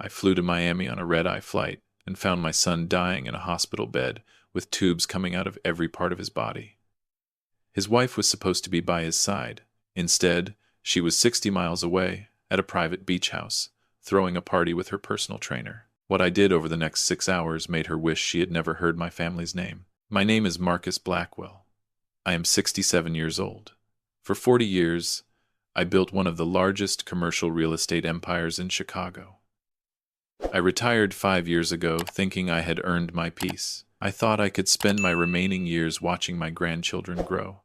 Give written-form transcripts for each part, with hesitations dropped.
I flew to Miami on a red-eye flight and found my son dying in a hospital bed with tubes coming out of every part of his body. His wife was supposed to be by his side. Instead, she was 60 miles away at a private beach house, throwing a party with her personal trainer. What I did over the next 6 hours made her wish she had never heard my family's name. My name is Marcus Blackwell. I am 67 years old. For 40 years, I built one of the largest commercial real estate empires in Chicago. I retired 5 years ago thinking I had earned my peace. I thought I could spend my remaining years watching my grandchildren grow,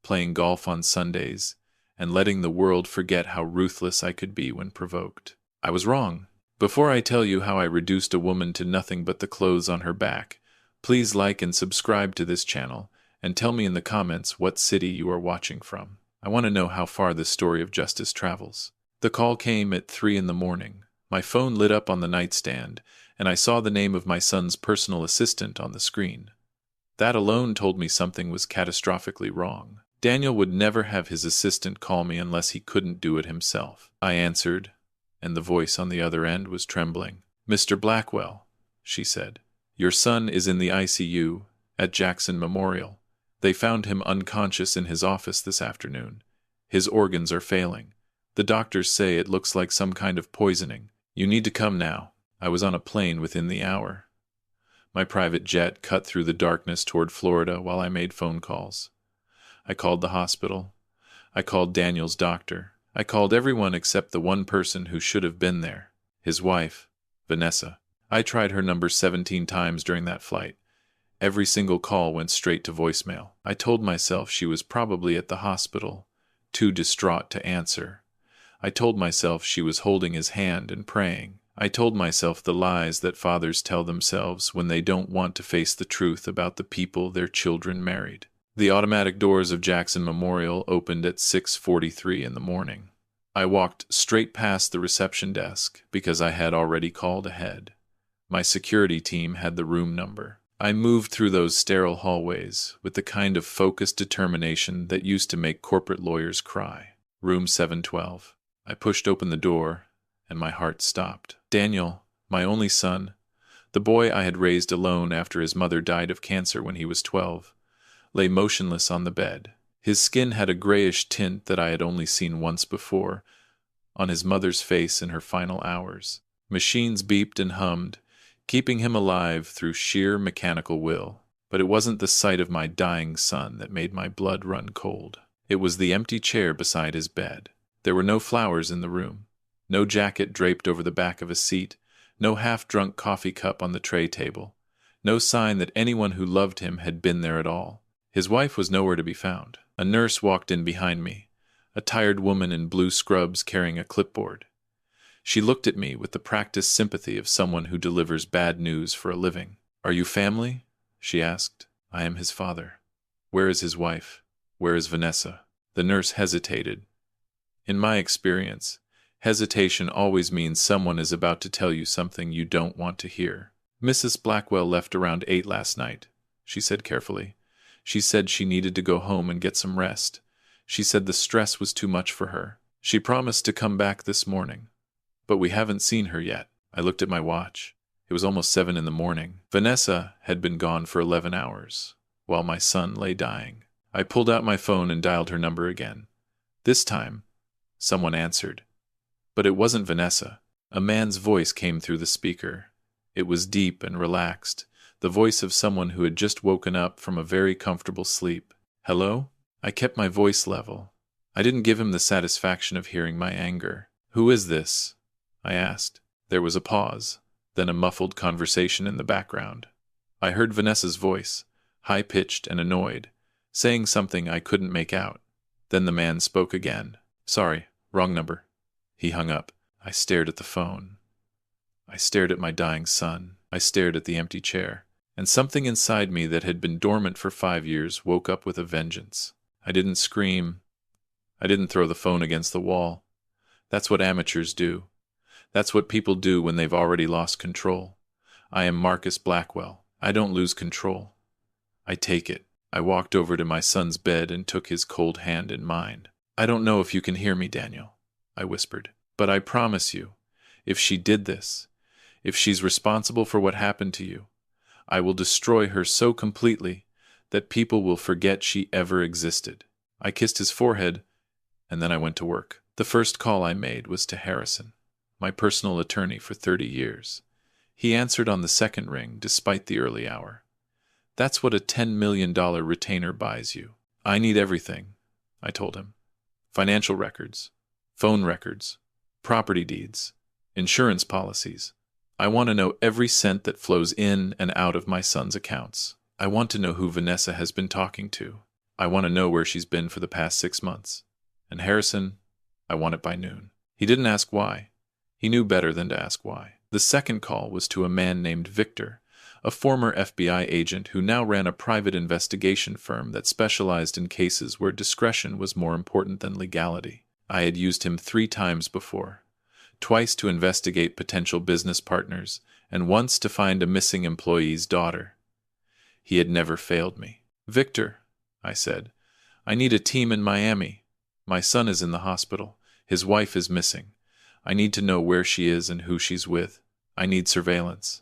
playing golf on Sundays, and letting the world forget how ruthless I could be when provoked. I was wrong. Before I tell you how I reduced a woman to nothing but the clothes on her back, please like and subscribe to this channel, and tell me in the comments what city you are watching from. I want to know how far this story of justice travels. The call came at 3 in the morning. My phone lit up on the nightstand, and I saw the name of my son's personal assistant on the screen. That alone told me something was catastrophically wrong. Daniel would never have his assistant call me unless he couldn't do it himself. I answered, and the voice on the other end was trembling. "Mr. Blackwell," she said, "your son is in the ICU at Jackson Memorial. They found him unconscious in his office this afternoon. His organs are failing. The doctors say it looks like some kind of poisoning. You need to come now." I was on a plane within the hour. My private jet cut through the darkness toward Florida while I made phone calls. I called the hospital. I called Daniel's doctor. I called everyone except the one person who should have been there, his wife, Vanessa. I tried her number 17 times during that flight. Every single call went straight to voicemail. I told myself she was probably at the hospital, too distraught to answer. I told myself she was holding his hand and praying. I told myself the lies that fathers tell themselves when they don't want to face the truth about the people their children married. The automatic doors of Jackson Memorial opened at 6:43 in the morning. I walked straight past the reception desk because I had already called ahead. My security team had the room number. I moved through those sterile hallways with the kind of focused determination that used to make corporate lawyers cry. Room 712. I pushed open the door, and my heart stopped. Daniel, my only son, the boy I had raised alone after his mother died of cancer when he was 12, lay motionless on the bed. His skin had a grayish tint that I had only seen once before, on his mother's face in her final hours. Machines beeped and hummed, keeping him alive through sheer mechanical will. But it wasn't the sight of my dying son that made my blood run cold. It was the empty chair beside his bed. There were no flowers in the room, no jacket draped over the back of a seat, no half-drunk coffee cup on the tray table, no sign that anyone who loved him had been there at all. His wife was nowhere to be found. A nurse walked in behind me, a tired woman in blue scrubs carrying a clipboard. She looked at me with the practiced sympathy of someone who delivers bad news for a living. "Are you family?" she asked. "I am his father." "Where is his wife? Where is Vanessa?" The nurse hesitated. In my experience, hesitation always means someone is about to tell you something you don't want to hear. "Mrs. Blackwell left around 8 last night," she said carefully. "She said she needed to go home and get some rest. She said the stress was too much for her. She promised to come back this morning. But we haven't seen her yet." I looked at my watch. It was almost 7 in the morning. Vanessa had been gone for 11 hours, while my son lay dying. I pulled out my phone and dialed her number again. This time, someone answered. But it wasn't Vanessa. A man's voice came through the speaker. It was deep and relaxed, the voice of someone who had just woken up from a very comfortable sleep. "Hello?" I kept my voice level. I didn't give him the satisfaction of hearing my anger. "Who is this?" I asked. There was a pause, then a muffled conversation in the background. I heard Vanessa's voice, high-pitched and annoyed, saying something I couldn't make out. Then the man spoke again. "Sorry, wrong number." He hung up. I stared at the phone. I stared at my dying son. I stared at the empty chair. And something inside me that had been dormant for 5 years woke up with a vengeance. I didn't scream. I didn't throw the phone against the wall. That's what amateurs do. That's what people do when they've already lost control. I am Marcus Blackwell. I don't lose control. I take it. I walked over to my son's bed and took his cold hand in mine. "I don't know if you can hear me, Daniel," I whispered. "But I promise you, if she did this, If she's responsible for what happened to you, I will destroy her so completely that people will forget she ever existed. I kissed his forehead, and then I went to work. The first call I made was to Harrison, my personal attorney for 30 years. He answered on the second ring, despite the early hour. That's what a $10 million retainer buys you. I need everything, I told him. Financial records, phone records, property deeds, insurance policies. I want to know every cent that flows in and out of my son's accounts. I want to know who Vanessa has been talking to. I want to know where she's been for the past 6 months. And Harrison, I want it by noon. He didn't ask why. He knew better than to ask why. The second call was to a man named Victor, a former FBI agent who now ran a private investigation firm that specialized in cases where discretion was more important than legality. I had used him 3 times before, twice to investigate potential business partners, and once to find a missing employee's daughter. He had never failed me. Victor, I said, I need a team in Miami. My son is in the hospital. His wife is missing. I need to know where she is and who she's with. I need surveillance.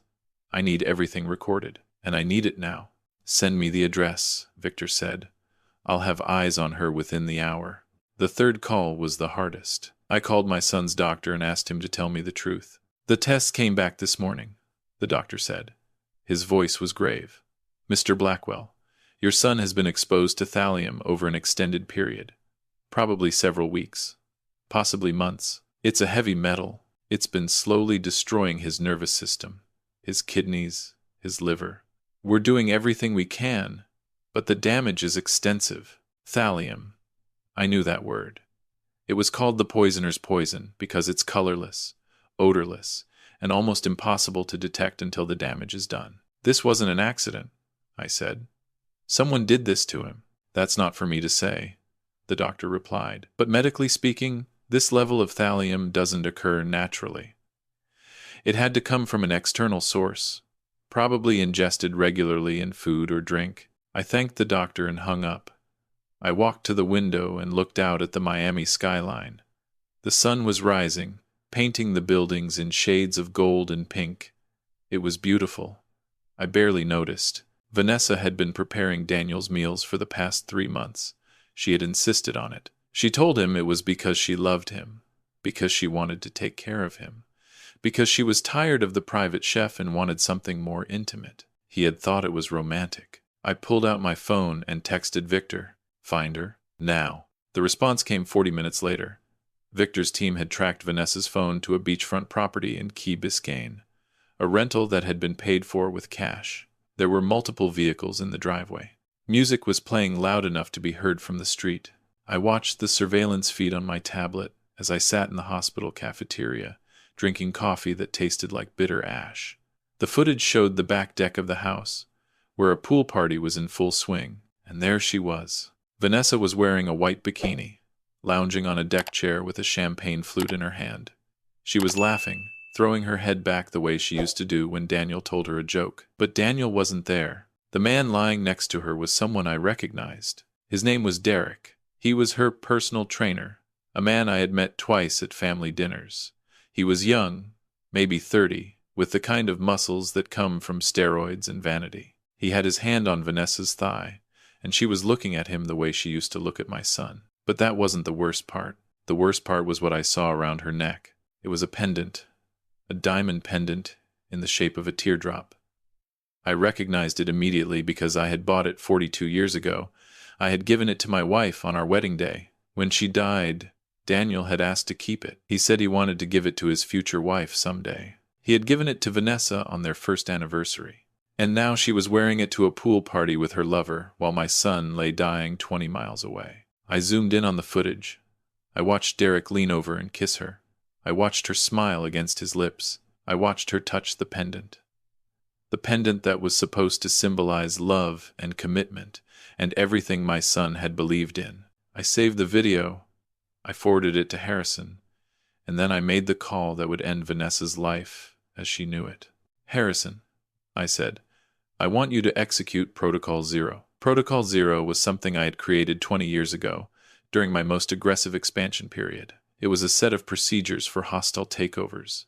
I need everything recorded, and I need it now. Send me the address, Victor said. I'll have eyes on her within the hour. The third call was the hardest. I called my son's doctor and asked him to tell me the truth. The tests came back this morning, the doctor said. His voice was grave. Mr. Blackwell, your son has been exposed to thallium over an extended period, probably several weeks, possibly months. It's a heavy metal. It's been slowly destroying his nervous system, his kidneys, his liver. We're doing everything we can, but the damage is extensive. Thallium. I knew that word. It was called the poisoner's poison because it's colorless, odorless, and almost impossible to detect until the damage is done. This wasn't an accident, I said. Someone did this to him. That's not for me to say, the doctor replied. But medically speaking, this level of thallium doesn't occur naturally. It had to come from an external source, probably ingested regularly in food or drink. I thanked the doctor and hung up. I walked to the window and looked out at the Miami skyline. The sun was rising, painting the buildings in shades of gold and pink. It was beautiful. I barely noticed. Vanessa had been preparing Daniel's meals for the past 3 months. She had insisted on it. She told him it was because she loved him, because she wanted to take care of him, because she was tired of the private chef and wanted something more intimate. He had thought it was romantic. I pulled out my phone and texted Victor, "Find her, now." The response came 40 minutes later. Victor's team had tracked Vanessa's phone to a beachfront property in Key Biscayne, a rental that had been paid for with cash. There were multiple vehicles in the driveway. Music was playing loud enough to be heard from the street. I watched the surveillance feed on my tablet as I sat in the hospital cafeteria, drinking coffee that tasted like bitter ash. The footage showed the back deck of the house, where a pool party was in full swing, and there she was. Vanessa was wearing a white bikini, lounging on a deck chair with a champagne flute in her hand. She was laughing, throwing her head back the way she used to do when Daniel told her a joke. But Daniel wasn't there. The man lying next to her was someone I recognized. His name was Derek. He was her personal trainer, a man I had met twice at family dinners. He was young, maybe 30, with the kind of muscles that come from steroids and vanity. He had his hand on Vanessa's thigh, and she was looking at him the way she used to look at my son. But that wasn't the worst part. The worst part was what I saw around her neck. It was a pendant, a diamond pendant in the shape of a teardrop. I recognized it immediately because I had bought it 42 years ago. I had given it to my wife on our wedding day. When she died, Daniel had asked to keep it. He said he wanted to give it to his future wife someday. He had given it to Vanessa on their first anniversary. And now she was wearing it to a pool party with her lover while my son lay dying 20 miles away. I zoomed in on the footage. I watched Derek lean over and kiss her. I watched her smile against his lips. I watched her touch the pendant. The pendant that was supposed to symbolize love and commitment and everything my son had believed in. I saved the video. I forwarded it to Harrison. And then I made the call that would end Vanessa's life as she knew it. "Harrison," I said, "I want you to execute Protocol Zero." Protocol Zero was something I had created 20 years ago, during my most aggressive expansion period. It was a set of procedures for hostile takeovers,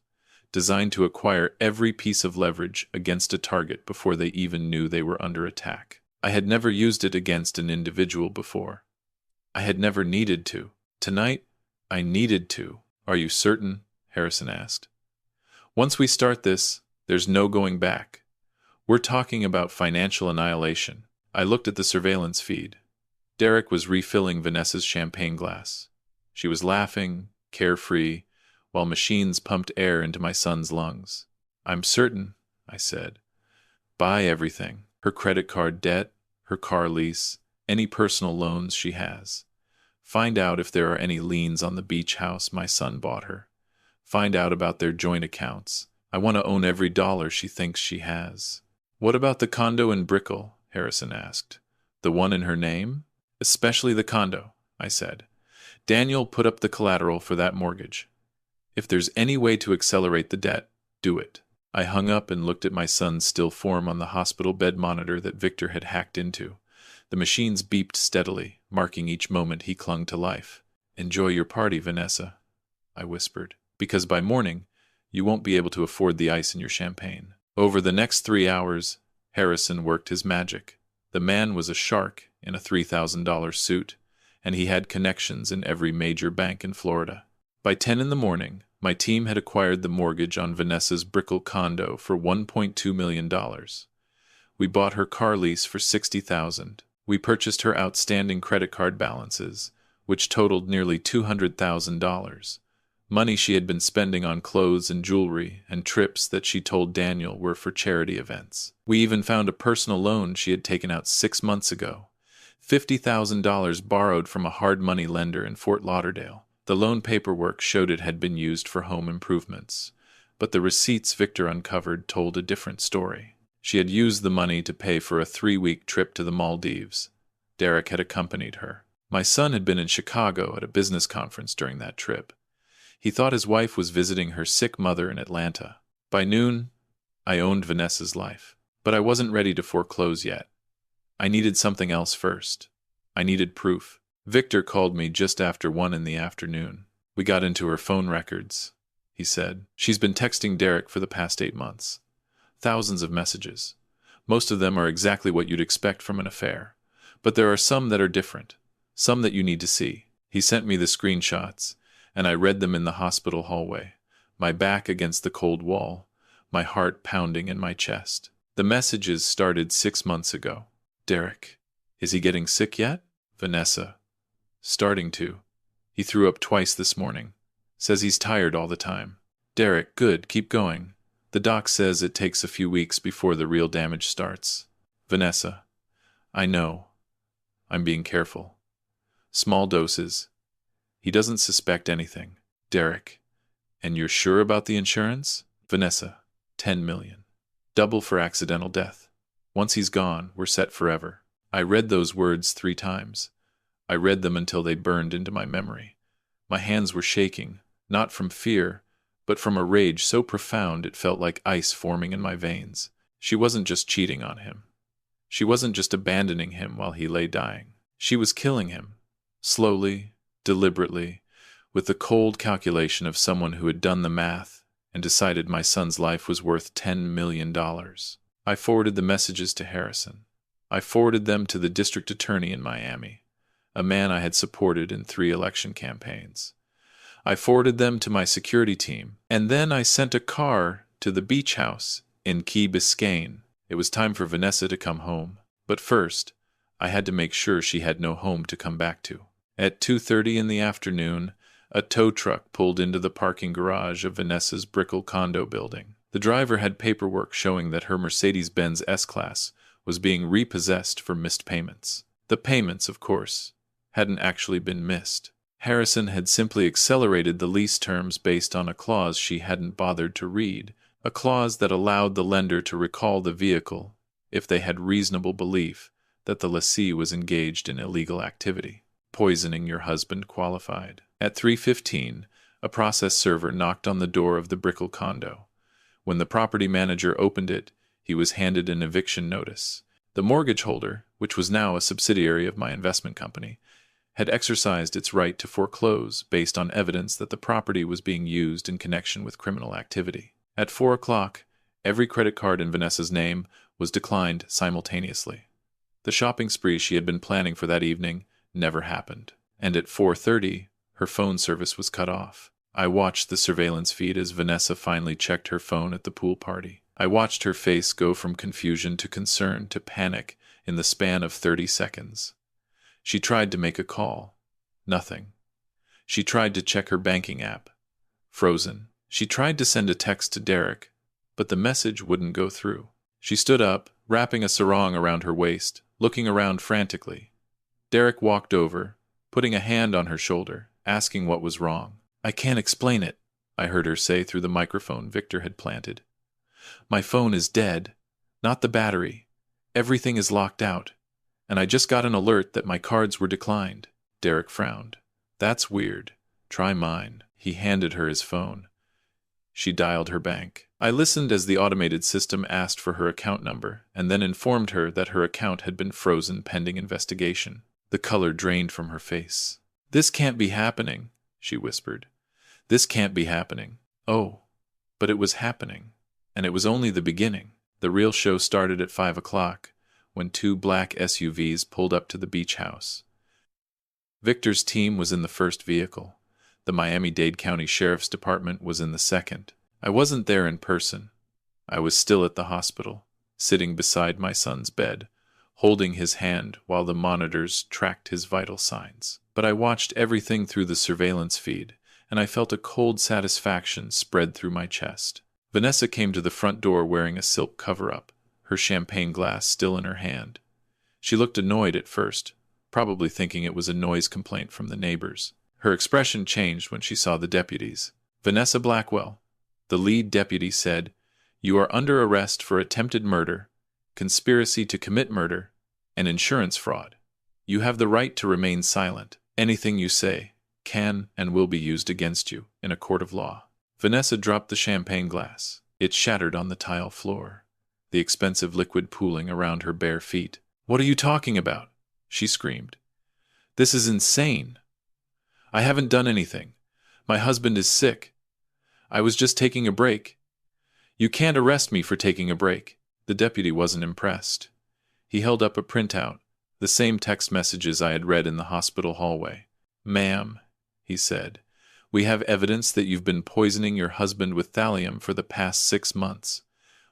designed to acquire every piece of leverage against a target before they even knew they were under attack. I had never used it against an individual before. I had never needed to. Tonight, I needed to. Are you certain? Harrison asked. Once we start this, there's no going back. We're talking about financial annihilation. I looked at the surveillance feed. Derek was refilling Vanessa's champagne glass. She was laughing, carefree, while machines pumped air into my son's lungs. I'm certain, I said. Buy everything. Her credit card debt, her car lease, any personal loans she has. Find out if there are any liens on the beach house my son bought her. Find out about their joint accounts. I want to own every dollar she thinks she has. What about the condo in Brickell? Harrison asked. The one in her name? Especially the condo, I said. Daniel put up the collateral for that mortgage. If there's any way to accelerate the debt, do it. I hung up and looked at my son's still form on the hospital bed monitor that Victor had hacked into. The machines beeped steadily, marking each moment he clung to life. Enjoy your party, Vanessa, I whispered, because by morning, you won't be able to afford the ice in your champagne. Over the next 3 hours, Harrison worked his magic. The man was a shark in a $3,000 suit, and he had connections in every major bank in Florida. By 10 in the morning, my team had acquired the mortgage on Vanessa's Brickell condo for $1.2 million. We bought her car lease for $60,000. We purchased her outstanding credit card balances, which totaled nearly $200,000. Money she had been spending on clothes and jewelry and trips that she told Daniel were for charity events. We even found a personal loan she had taken out 6 months ago. $50,000 borrowed from a hard money lender in Fort Lauderdale. The loan paperwork showed it had been used for home improvements, but the receipts Victor uncovered told a different story. She had used the money to pay for a 3-week trip to the Maldives. Derek had accompanied her. My son had been in Chicago at a business conference during that trip. He thought his wife was visiting her sick mother in Atlanta. By noon, I owned Vanessa's life, but I wasn't ready to foreclose yet. I needed something else first. I needed proof. Victor called me just after 1 in the afternoon. We got into her phone records, he said. She's been texting Derek for the past 8 months. Thousands of messages. Most of them are exactly what you'd expect from an affair. But there are some that are different. Some that you need to see. He sent me the screenshots, and I read them in the hospital hallway, my back against the cold wall, my heart pounding in my chest. The messages started 6 months ago. Derek, is he getting sick yet? Vanessa, starting to. He threw up twice this morning. Says he's tired all the time. Derek, good, keep going. The doc says it takes a few weeks before the real damage starts. Vanessa, I know. I'm being careful. Small doses. He doesn't suspect anything. Derek, and you're sure about the insurance? Vanessa, 10 million. Double for accidental death. Once he's gone, we're set forever. I read those words 3 times. I read them until they burned into my memory. My hands were shaking, not from fear, but from a rage so profound it felt like ice forming in my veins. She wasn't just cheating on him. She wasn't just abandoning him while he lay dying. She was killing him. Slowly, deliberately, with the cold calculation of someone who had done the math and decided my son's life was worth $10 million. I forwarded the messages to Harrison. I forwarded them to the district attorney in Miami, a man I had supported in 3 election campaigns. I forwarded them to my security team, and then I sent a car to the beach house in Key Biscayne. It was time for Vanessa to come home, but first, I had to make sure she had no home to come back to. At 2:30 in the afternoon, a tow truck pulled into the parking garage of Vanessa's Brickell condo building. The driver had paperwork showing that her Mercedes-Benz S-Class was being repossessed for missed payments. The payments, of course, hadn't actually been missed. Harrison had simply accelerated the lease terms based on a clause she hadn't bothered to read, a clause that allowed the lender to recall the vehicle if they had reasonable belief that the lessee was engaged in illegal activity. Poisoning your husband qualified. At 3:15, a process server knocked on the door of the Brickell condo. When the property manager opened it, he was handed an eviction notice. The mortgage holder, which was now a subsidiary of my investment company, had exercised its right to foreclose based on evidence that the property was being used in connection with criminal activity. At 4 o'clock, every credit card in Vanessa's name was declined simultaneously. The shopping spree she had been planning for that evening never happened. And at 4:30, her phone service was cut off. I watched the surveillance feed as Vanessa finally checked her phone at the pool party. I watched her face go from confusion to concern to panic in the span of 30 seconds. She tried to make a call. Nothing. She tried to check her banking app. Frozen. She tried to send a text to Derek, but the message wouldn't go through. She stood up, wrapping a sarong around her waist, looking around frantically. Derek walked over, putting a hand on her shoulder, asking what was wrong. "I can't explain it," I heard her say through the microphone Victor had planted. "My phone is dead. Not the battery. Everything is locked out. And I just got an alert that my cards were declined." Derek frowned. "That's weird. Try mine." He handed her his phone. She dialed her bank. I listened as the automated system asked for her account number and then informed her that her account had been frozen pending investigation. The color drained from her face. "This can't be happening," she whispered. "This can't be happening." Oh, but it was happening. And it was only the beginning. The real show started at 5 o'clock, when 2 black SUVs pulled up to the beach house. Victor's team was in the first vehicle. The Miami-Dade County Sheriff's Department was in the second. I wasn't there in person. I was still at the hospital, sitting beside my son's bed, holding his hand while the monitors tracked his vital signs. But I watched everything through the surveillance feed, and I felt a cold satisfaction spread through my chest. Vanessa came to the front door wearing a silk cover-up, her champagne glass still in her hand. She looked annoyed at first, probably thinking it was a noise complaint from the neighbors. Her expression changed when she saw the deputies. "Vanessa Blackwell," the lead deputy said, "you are under arrest for attempted murder, conspiracy to commit murder, and insurance fraud. You have the right to remain silent. Anything you say can and will be used against you in a court of law." Vanessa dropped the champagne glass. It shattered on the tile floor, the expensive liquid pooling around her bare feet. "What are you talking about?" she screamed. "This is insane. I haven't done anything. My husband is sick. I was just taking a break. You can't arrest me for taking a break." The deputy wasn't impressed. He held up a printout, the same text messages I had read in the hospital hallway. "Ma'am," he said, "we have evidence that you've been poisoning your husband with thallium for the past 6 months.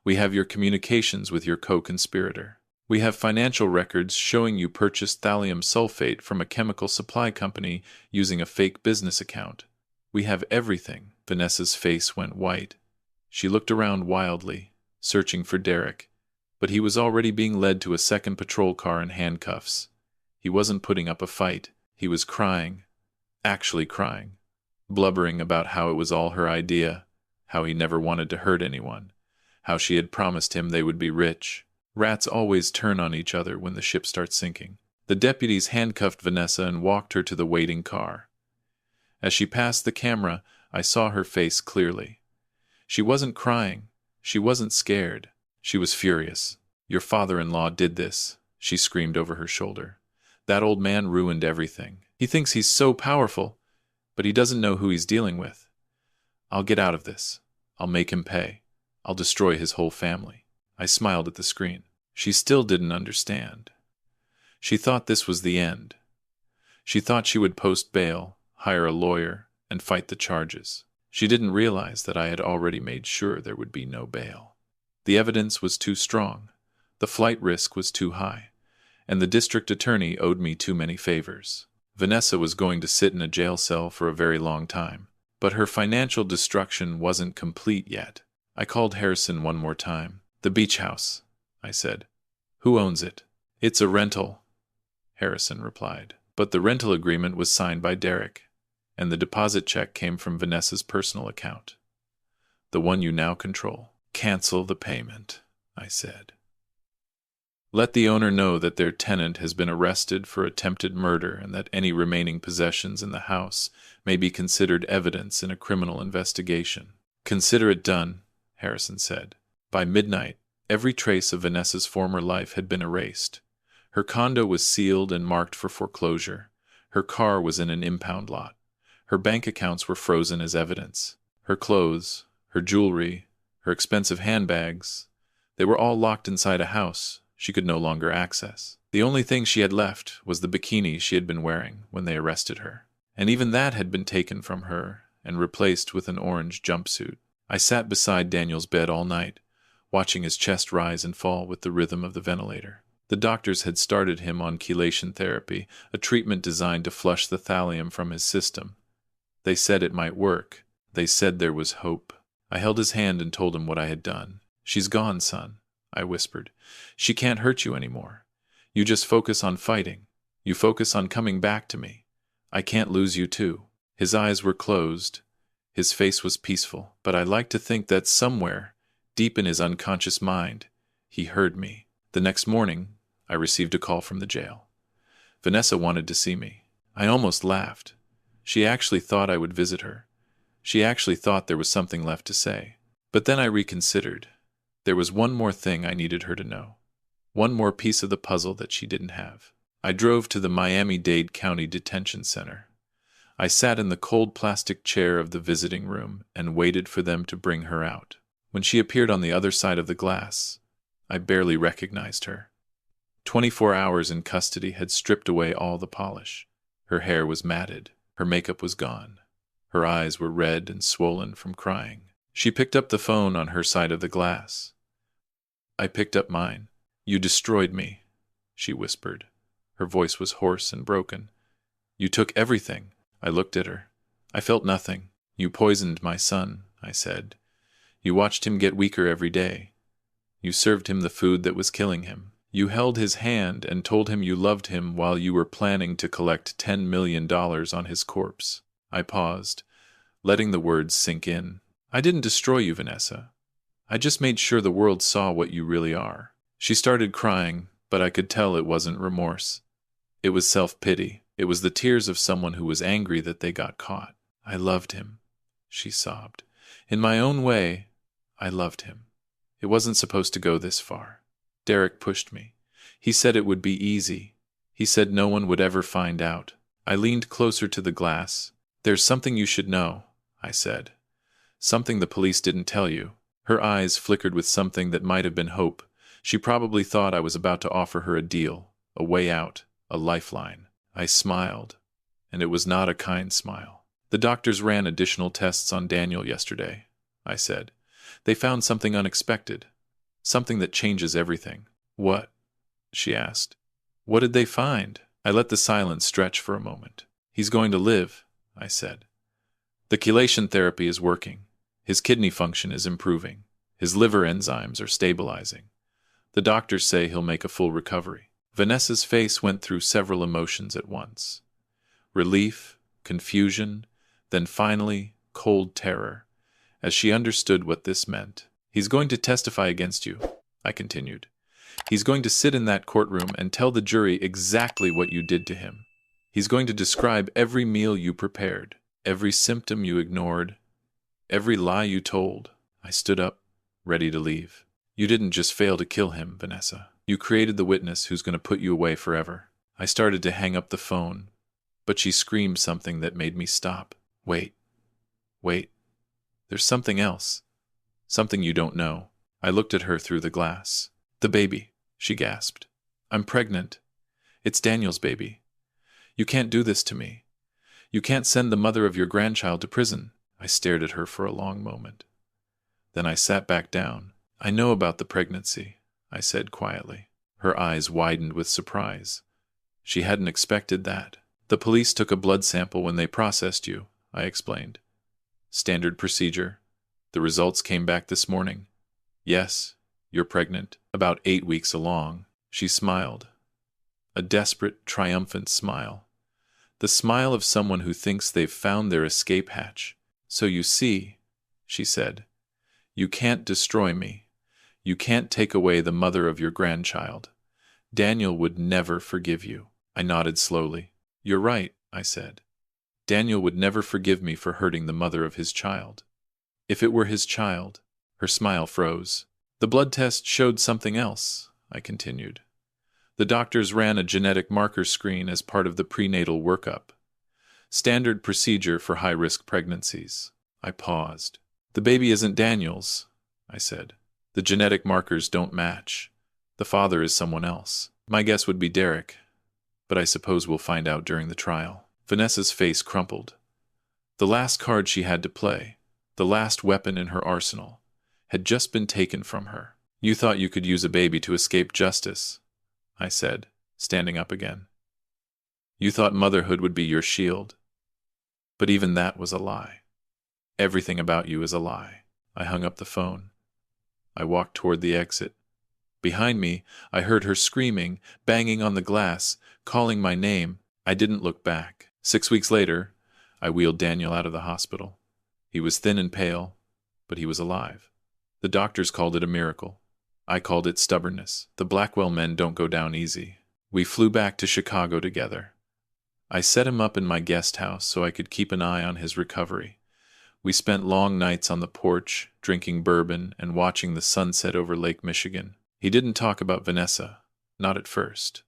We have your communications with your co-conspirator. We have financial records showing you purchased thallium sulfate from a chemical supply company using a fake business account. We have everything." Vanessa's face went white. She looked around wildly, searching for Derek, but he was already being led to a second patrol car in handcuffs. He wasn't putting up a fight. He was crying, actually crying, blubbering about how it was all her idea, how he never wanted to hurt anyone, how she had promised him they would be rich. Rats always turn on each other when the ship starts sinking. The deputies handcuffed Vanessa and walked her to the waiting car. As she passed the camera, I saw her face clearly. She wasn't crying. She wasn't scared. She was furious. "Your father-in-law did this," she screamed over her shoulder. "That old man ruined everything. He thinks he's so powerful, but he doesn't know who he's dealing with. I'll get out of this. I'll make him pay. I'll destroy his whole family." I smiled at the screen. She still didn't understand. She thought this was the end. She thought she would post bail, hire a lawyer, and fight the charges. She didn't realize that I had already made sure there would be no bail. The evidence was too strong, the flight risk was too high, and the district attorney owed me too many favors. Vanessa was going to sit in a jail cell for a very long time, but her financial destruction wasn't complete yet. I called Harrison one more time. "The beach house," I said. "Who owns it?" "It's a rental," Harrison replied. But the rental agreement was signed by Derek, and the deposit check came from Vanessa's personal account. "The one you now control." "Cancel the payment," I said. "Let the owner know that their tenant has been arrested for attempted murder and that any remaining possessions in the house may be considered evidence in a criminal investigation." "Consider it done," Harrison said. By midnight, every trace of Vanessa's former life had been erased. Her condo was sealed and marked for foreclosure. Her car was in an impound lot. Her bank accounts were frozen as evidence. Her clothes, her jewelry, her expensive handbags. They were all locked inside a house she could no longer access. The only thing she had left was the bikini she had been wearing when they arrested her. And even that had been taken from her and replaced with an orange jumpsuit. I sat beside Daniel's bed all night, watching his chest rise and fall with the rhythm of the ventilator. The doctors had started him on chelation therapy, a treatment designed to flush the thallium from his system. They said it might work. They said there was hope. I held his hand and told him what I had done. "She's gone, son," I whispered. "She can't hurt you anymore. You just focus on fighting. You focus on coming back to me. I can't lose you too." His eyes were closed. His face was peaceful, but I like to think that somewhere, deep in his unconscious mind, he heard me. The next morning, I received a call from the jail. Vanessa wanted to see me. I almost laughed. She actually thought I would visit her. She actually thought there was something left to say. But then I reconsidered. There was one more thing I needed her to know. One more piece of the puzzle that she didn't have. I drove to the Miami-Dade County Detention Center. I sat in the cold plastic chair of the visiting room and waited for them to bring her out. When she appeared on the other side of the glass, I barely recognized her. 24 hours in custody had stripped away all the polish. Her hair was matted. Her makeup was gone. Her eyes were red and swollen from crying. She picked up the phone on her side of the glass. I picked up mine. "You destroyed me," she whispered. Her voice was hoarse and broken. "You took everything." I looked at her. I felt nothing. "You poisoned my son," I said. "You watched him get weaker every day. You served him the food that was killing him. You held his hand and told him you loved him while you were planning to collect $10 million on his corpse." I paused, letting the words sink in. "I didn't destroy you, Vanessa. I just made sure the world saw what you really are." She started crying, but I could tell it wasn't remorse. It was self-pity. It was the tears of someone who was angry that they got caught. "I loved him," she sobbed. "In my own way, I loved him. It wasn't supposed to go this far. Derek pushed me. He said it would be easy. He said no one would ever find out." I leaned closer to the glass. "There's something you should know," I said. "Something the police didn't tell you." Her eyes flickered with something that might have been hope. She probably thought I was about to offer her a deal, a way out, a lifeline. I smiled, and it was not a kind smile. "The doctors ran additional tests on Daniel yesterday," I said. "They found something unexpected, something that changes everything." "What?" she asked. "What did they find?" I let the silence stretch for a moment. "He's going to live," I said. "The chelation therapy is working. His kidney function is improving. His liver enzymes are stabilizing. The doctors say he'll make a full recovery." Vanessa's face went through several emotions at once. Relief, confusion, then finally cold terror, as she understood what this meant. "He's going to testify against you," I continued. "He's going to sit in that courtroom and tell the jury exactly what you did to him. He's going to describe every meal you prepared, every symptom you ignored, every lie you told." I stood up, ready to leave. "You didn't just fail to kill him, Vanessa. You created the witness who's going to put you away forever." I started to hang up the phone, but she screamed something that made me stop. Wait. There's something else. Something you don't know." I looked at her through the glass. "The baby," she gasped. "I'm pregnant. It's Daniel's baby. You can't do this to me. You can't send the mother of your grandchild to prison." I stared at her for a long moment. Then I sat back down. "I know about the pregnancy," I said quietly. Her eyes widened with surprise. She hadn't expected that. "The police took a blood sample when they processed you," I explained. "Standard procedure. The results came back this morning. Yes, you're pregnant, about 8 weeks along." She smiled. A desperate, triumphant smile. The smile of someone who thinks they've found their escape hatch. "So you see," she said, "you can't destroy me. You can't take away the mother of your grandchild. Daniel would never forgive you." I nodded slowly. "You're right," I said. "Daniel would never forgive me for hurting the mother of his child. If it were his child." Her smile froze. "The blood test showed something else," I continued. "The doctors ran a genetic marker screen as part of the prenatal workup. Standard procedure for high-risk pregnancies." I paused. "The baby isn't Daniel's," I said. The genetic markers don't match. The father is someone else. My guess would be Derek, but I suppose we'll find out during the trial. Vanessa's face crumpled. The last card she had to play, the last weapon in her arsenal, had just been taken from her. You thought you could use a baby to escape justice, I said, standing up again. You thought motherhood would be your shield. But even that was a lie. Everything about you is a lie. I hung up the phone. I walked toward the exit. Behind me, I heard her screaming, banging on the glass, calling my name. I didn't look back. 6 weeks later, I wheeled Daniel out of the hospital. He was thin and pale, but he was alive. The doctors called it a miracle. I called it stubbornness. The Blackwell men don't go down easy. We flew back to Chicago together. I set him up in my guest house so I could keep an eye on his recovery. We spent long nights on the porch, drinking bourbon and watching the sunset over Lake Michigan. He didn't talk about Vanessa, not at first.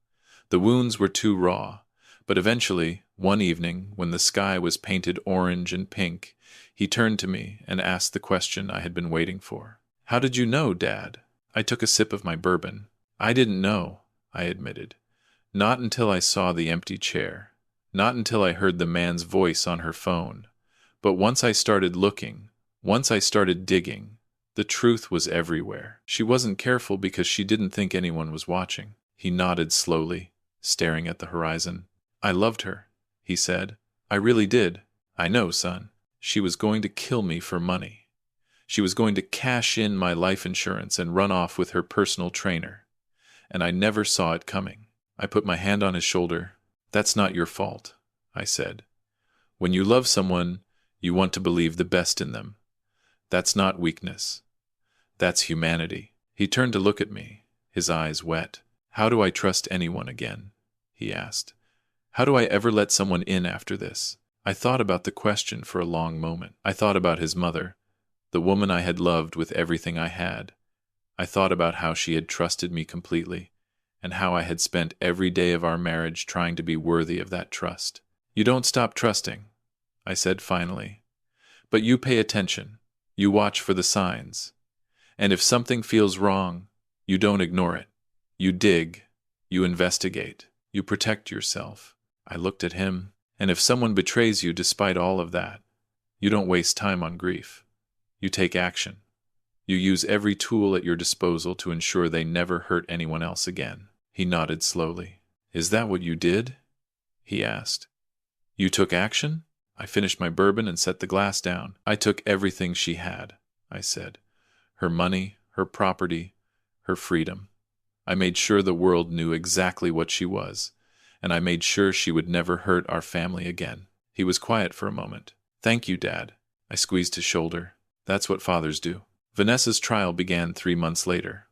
The wounds were too raw, but eventually, one evening, when the sky was painted orange and pink, he turned to me and asked the question I had been waiting for. How did you know, Dad? I took a sip of my bourbon. I didn't know, I admitted. Not until I saw the empty chair. Not until I heard the man's voice on her phone. But once I started looking, once I started digging, the truth was everywhere. She wasn't careful because she didn't think anyone was watching. He nodded slowly, staring at the horizon. I loved her, he said. I really did. I know, son. She was going to kill me for money. She was going to cash in my life insurance and run off with her personal trainer. And I never saw it coming. I put my hand on his shoulder. That's not your fault, I said. When you love someone, you want to believe the best in them. That's not weakness. That's humanity. He turned to look at me, his eyes wet. How do I trust anyone again? He asked. How do I ever let someone in after this? I thought about the question for a long moment. I thought about his mother, the woman I had loved with everything I had. I thought about how she had trusted me completely, and how I had spent every day of our marriage trying to be worthy of that trust. You don't stop trusting, I said finally. But you pay attention. You watch for the signs. And if something feels wrong, you don't ignore it. You dig. You investigate. You protect yourself. I looked at him. And if someone betrays you despite all of that, you don't waste time on grief. You take action. You use every tool at your disposal to ensure they never hurt anyone else again. He nodded slowly. Is that what you did? He asked. You took action? I finished my bourbon and set the glass down. I took everything she had, I said. Her money, her property, her freedom. I made sure the world knew exactly what she was, and I made sure she would never hurt our family again. He was quiet for a moment. Thank you, Dad. I squeezed his shoulder. That's what fathers do. Vanessa's trial began 3 months later.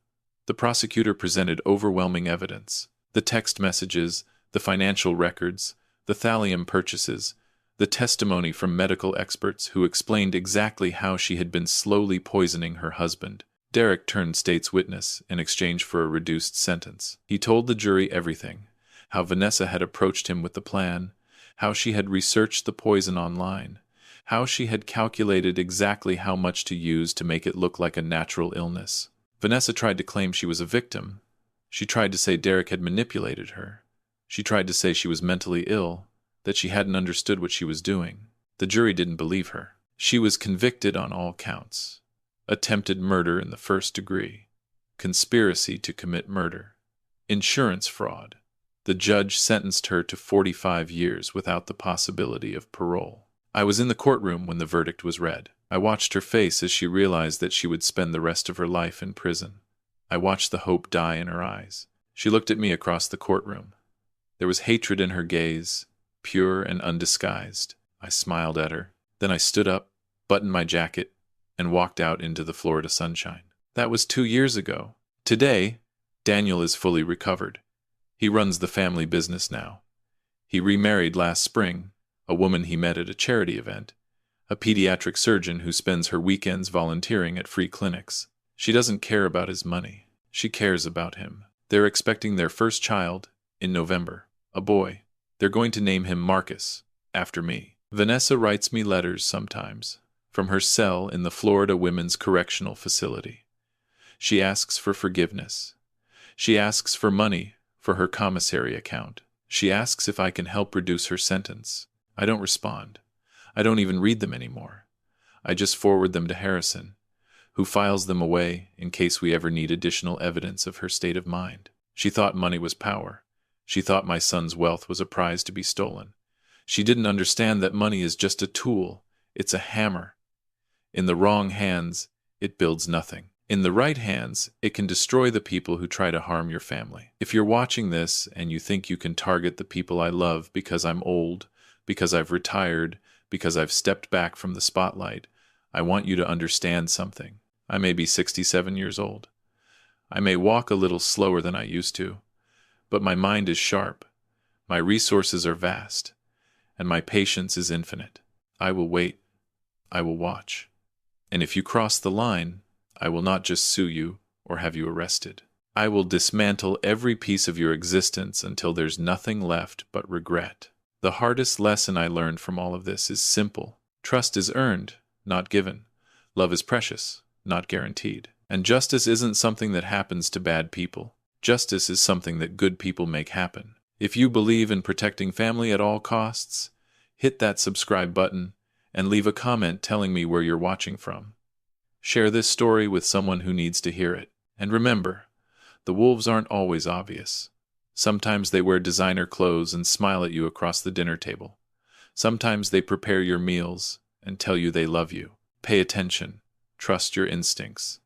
The prosecutor presented overwhelming evidence. The text messages, the financial records, the thallium purchases, the testimony from medical experts who explained exactly how she had been slowly poisoning her husband. Derek turned state's witness in exchange for a reduced sentence. He told the jury everything, how Vanessa had approached him with the plan, how she had researched the poison online, how she had calculated exactly how much to use to make it look like a natural illness. Vanessa tried to claim she was a victim. She tried to say Derek had manipulated her. She tried to say she was mentally ill, that she hadn't understood what she was doing. The jury didn't believe her. She was convicted on all counts. Attempted murder in the 1st degree, conspiracy to commit murder, insurance fraud. The judge sentenced her to 45 years without the possibility of parole. I was in the courtroom when the verdict was read. I watched her face as she realized that she would spend the rest of her life in prison. I watched the hope die in her eyes. She looked at me across the courtroom. There was hatred in her gaze, pure and undisguised. I smiled at her. Then I stood up, buttoned my jacket, and walked out into the Florida sunshine. That was 2 years ago. Today, Daniel is fully recovered. He runs the family business now. He remarried last spring, a woman he met at a charity event, a pediatric surgeon who spends her weekends volunteering at free clinics. She doesn't care about his money. She cares about him. They're expecting their first child in November, a boy. They're going to name him Marcus, after me. Vanessa writes me letters sometimes, from her cell in the Florida Women's Correctional Facility. She asks for forgiveness. She asks for money for her commissary account. She asks if I can help reduce her sentence. I don't respond. I don't even read them anymore. I just forward them to Harrison, who files them away in case we ever need additional evidence of her state of mind. She thought money was power. She thought my son's wealth was a prize to be stolen. She didn't understand that money is just a tool. It's a hammer. In the wrong hands, it builds nothing. In the right hands, it can destroy the people who try to harm your family. If you're watching this and you think you can target the people I love because I'm old, because I've retired, because I've stepped back from the spotlight, I want you to understand something. I may be 67 years old. I may walk a little slower than I used to, but my mind is sharp, my resources are vast, and my patience is infinite. I will wait. I will watch. And if you cross the line, I will not just sue you or have you arrested. I will dismantle every piece of your existence until there's nothing left but regret. The hardest lesson I learned from all of this is simple. Trust is earned, not given. Love is precious, not guaranteed. And justice isn't something that happens to bad people. Justice is something that good people make happen. If you believe in protecting family at all costs, hit that subscribe button and leave a comment telling me where you're watching from. Share this story with someone who needs to hear it. And remember, the wolves aren't always obvious. Sometimes they wear designer clothes and smile at you across the dinner table. Sometimes they prepare your meals and tell you they love you. Pay attention. Trust your instincts.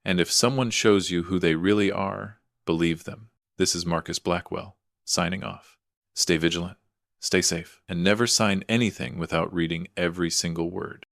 And if someone shows you who they really are, believe them. This is Marcus Blackwell, signing off. Stay vigilant, stay safe, and never sign anything without reading every single word.